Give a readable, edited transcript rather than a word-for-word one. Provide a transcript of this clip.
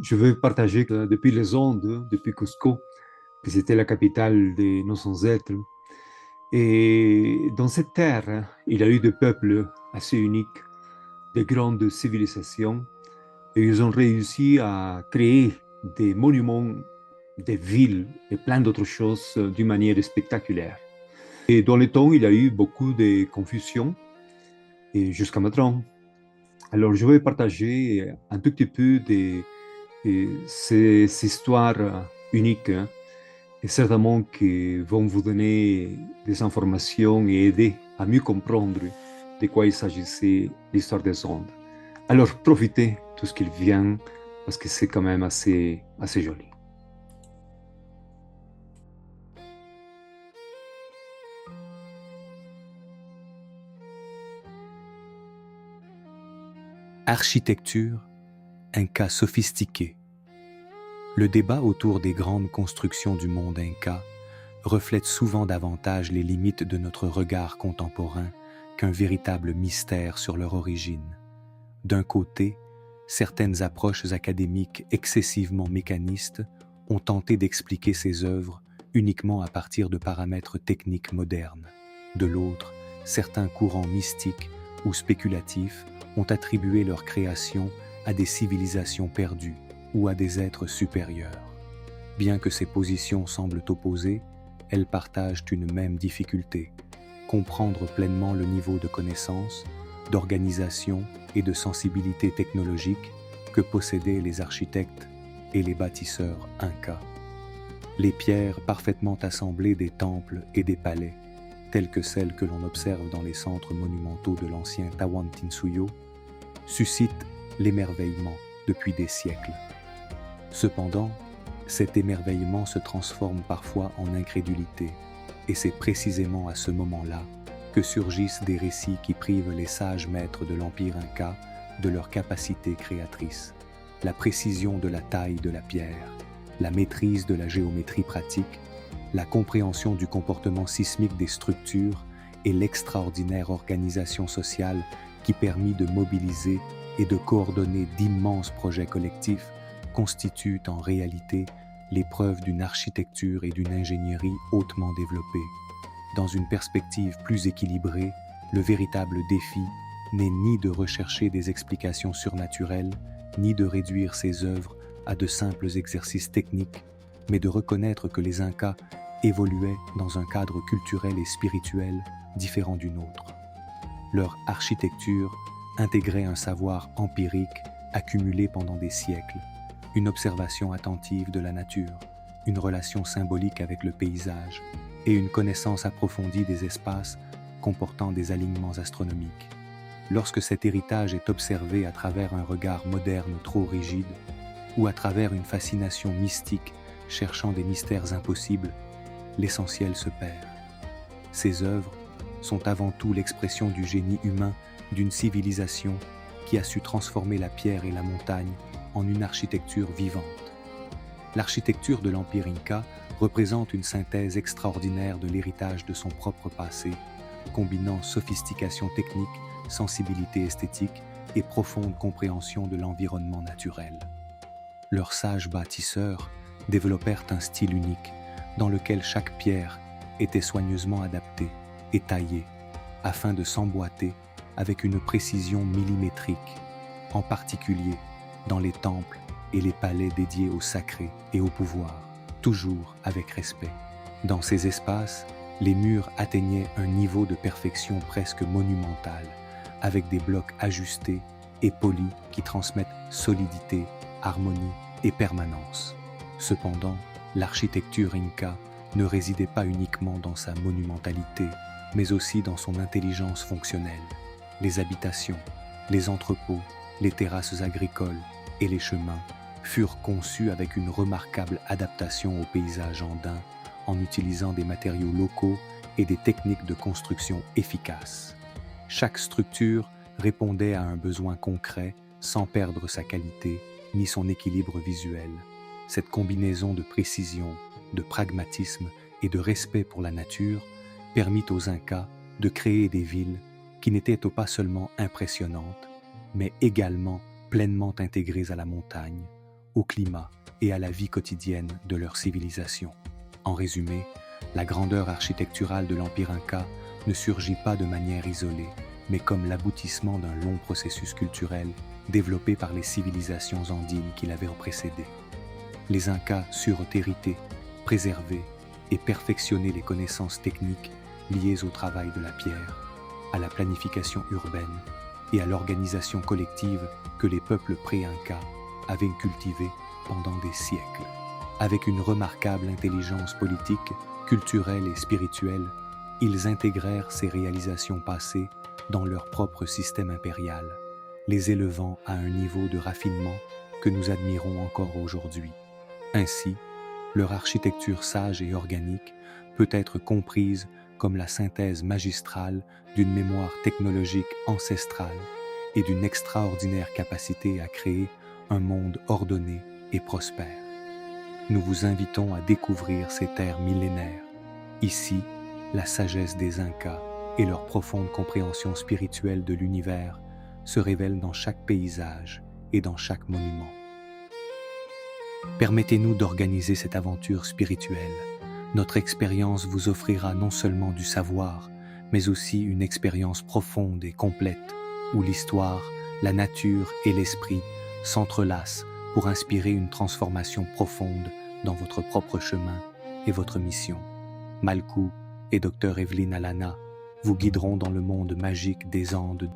Je veux partager que depuis les Andes, depuis Cusco, que c'était la capitale de nos ancêtres. Et dans cette terre, il y a eu des peuples assez uniques, de grandes civilisations, et ils ont réussi à créer des monuments, des villes et plein d'autres choses d'une manière spectaculaire. Et dans le temps, il y a eu beaucoup de confusion, et jusqu'à maintenant. Alors, je vais partager un tout petit peu de ces histoires uniques, hein, et certainement qui vont vous donner des informations et aider à mieux comprendre de quoi il s'agissait l'histoire des ondes. Alors profitez tout ce qu'il vient parce que c'est quand même assez joli. Architecture, un cas sophistiqué. Le débat autour des grandes constructions du monde inca reflète souvent davantage les limites de notre regard contemporain qu'un véritable mystère sur leur origine. D'un côté, certaines approches académiques excessivement mécanistes ont tenté d'expliquer ces œuvres uniquement à partir de paramètres techniques modernes. De l'autre, certains courants mystiques ou spéculatifs ont attribué leur création à des civilisations perdues ou à des êtres supérieurs. Bien que ces positions semblent opposées, elles partagent une même difficulté: comprendre pleinement le niveau de connaissance, d'organisation et de sensibilité technologique que possédaient les architectes et les bâtisseurs incas. Les pierres parfaitement assemblées des temples et des palais, telles que celles que l'on observe dans les centres monumentaux de l'ancien Tawantinsuyo, suscitent l'émerveillement depuis des siècles. Cependant, cet émerveillement se transforme parfois en incrédulité, et c'est précisément à ce moment-là que surgissent des récits qui privent les sages maîtres de l'Empire Inca de leur capacité créatrice: la précision de la taille de la pierre, la maîtrise de la géométrie pratique, la compréhension du comportement sismique des structures et l'extraordinaire organisation sociale qui permit de mobiliser et de coordonner d'immenses projets collectifs constituent en réalité l'épreuve d'une architecture et d'une ingénierie hautement développées. Dans une perspective plus équilibrée, le véritable défi n'est ni de rechercher des explications surnaturelles, ni de réduire ces œuvres à de simples exercices techniques, mais de reconnaître que les Incas évoluaient dans un cadre culturel et spirituel différent du nôtre. Leur architecture intégrait un savoir empirique accumulé pendant des siècles, une observation attentive de la nature, une relation symbolique avec le paysage et une connaissance approfondie des espaces comportant des alignements astronomiques. Lorsque cet héritage est observé à travers un regard moderne trop rigide ou à travers une fascination mystique cherchant des mystères impossibles, l'essentiel se perd. Ces œuvres sont avant tout l'expression du génie humain d'une civilisation qui a su transformer la pierre et la montagne en une architecture vivante. L'architecture de l'Empire Inca représente une synthèse extraordinaire de l'héritage de son propre passé, combinant sophistication technique, sensibilité esthétique et profonde compréhension de l'environnement naturel. Leurs sages bâtisseurs développèrent un style unique dans lequel chaque pierre était soigneusement adaptée et taillée afin de s'emboîter avec une précision millimétrique, en particulier dans les temples et les palais dédiés au sacré et au pouvoir, toujours avec respect. Dans ces espaces, les murs atteignaient un niveau de perfection presque monumental, avec des blocs ajustés et polis qui transmettent solidité, harmonie et permanence. Cependant, l'architecture inca ne résidait pas uniquement dans sa monumentalité, mais aussi dans son intelligence fonctionnelle. Les habitations, les entrepôts, les terrasses agricoles et les chemins furent conçus avec une remarquable adaptation au paysage andin en utilisant des matériaux locaux et des techniques de construction efficaces. Chaque structure répondait à un besoin concret sans perdre sa qualité ni son équilibre visuel. Cette combinaison de précision, de pragmatisme et de respect pour la nature permit aux Incas de créer des villes qui n'étaient pas seulement impressionnantes, mais également pleinement intégrées à la montagne, au climat et à la vie quotidienne de leur civilisation. En résumé, la grandeur architecturale de l'Empire Inca ne surgit pas de manière isolée, mais comme l'aboutissement d'un long processus culturel développé par les civilisations andines qui l'avaient précédé. Les Incas surent hériter, préserver et perfectionner les connaissances techniques liées au travail de la pierre, à la planification urbaine et à l'organisation collective que les peuples pré-Incas avaient cultivée pendant des siècles. Avec une remarquable intelligence politique, culturelle et spirituelle, ils intégrèrent ces réalisations passées dans leur propre système impérial, les élevant à un niveau de raffinement que nous admirons encore aujourd'hui. Ainsi, leur architecture sage et organique peut être comprise comme la synthèse magistrale d'une mémoire technologique ancestrale et d'une extraordinaire capacité à créer un monde ordonné et prospère. Nous vous invitons à découvrir ces terres millénaires. Ici, la sagesse des Incas et leur profonde compréhension spirituelle de l'univers se révèlent dans chaque paysage et dans chaque monument. Permettez-nous d'organiser cette aventure spirituelle. Notre expérience vous offrira non seulement du savoir, mais aussi une expérience profonde et complète où l'histoire, la nature et l'esprit s'entrelacent pour inspirer une transformation profonde dans votre propre chemin et votre mission. Malkou et Dr Evelyne Alana vous guideront dans le monde magique des Andes